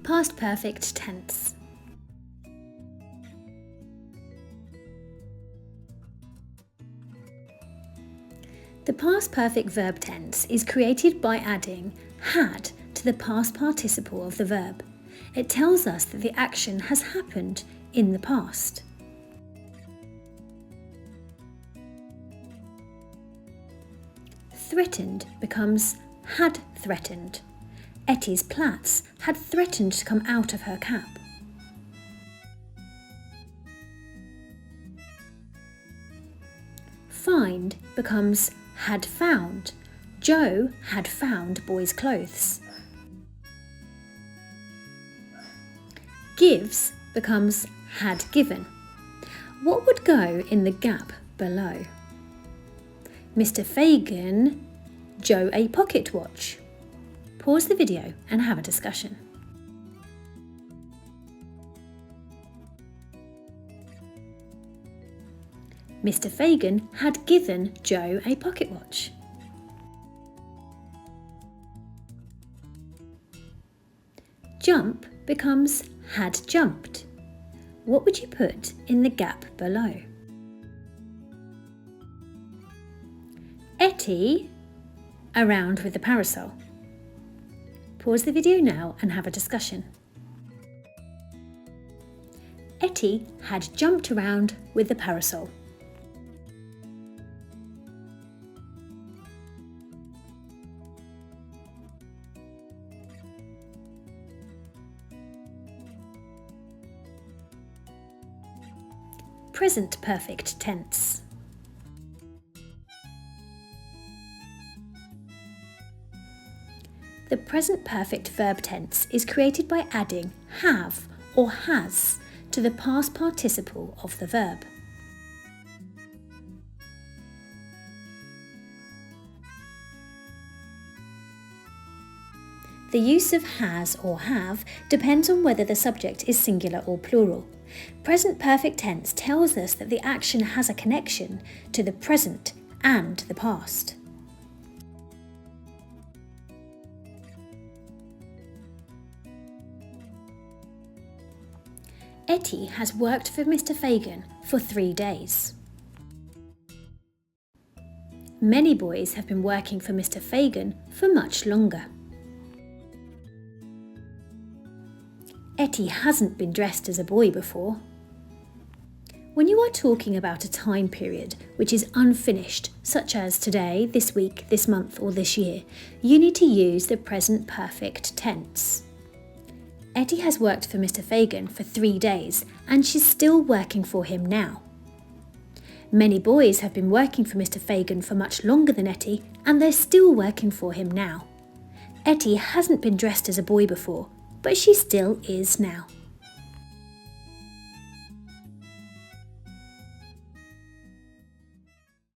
Past perfect tense. The past perfect verb tense is created by adding had to the past participle of the verb. It tells us that the action has happened in the past. Threatened becomes had threatened. Etty's plaits had threatened to come out of her cap. Find becomes had found. Joe had found boy's clothes. Gives becomes had given. What would go in the gap below? Mr. Fagin, Joe a pocket watch. Pause the video and have a discussion. Mr. Fagin had given Joe a pocket watch. Jump becomes had jumped. What would you put in the gap below? Etty around with the parasol. Pause the video now and have a discussion. Etty had jumped around with the parasol. Present perfect tense. The present perfect verb tense is created by adding have or has to the past participle of the verb. The use of has or have depends on whether the subject is singular or plural. Present perfect tense tells us that the action has a connection to the present and the past. Etty has worked for Mr. Fagin for 3 days. Many boys have been working for Mr. Fagin for much longer. Etty hasn't been dressed as a boy before. When you are talking about a time period which is unfinished, such as today, this week, this month or this year, you need to use the present perfect tense. Etty has worked for Mr. Fagin for 3 days and she's still working for him now. Many boys have been working for Mr. Fagin for much longer than Etty and they're still working for him now. Etty hasn't been dressed as a boy before, but she still is now.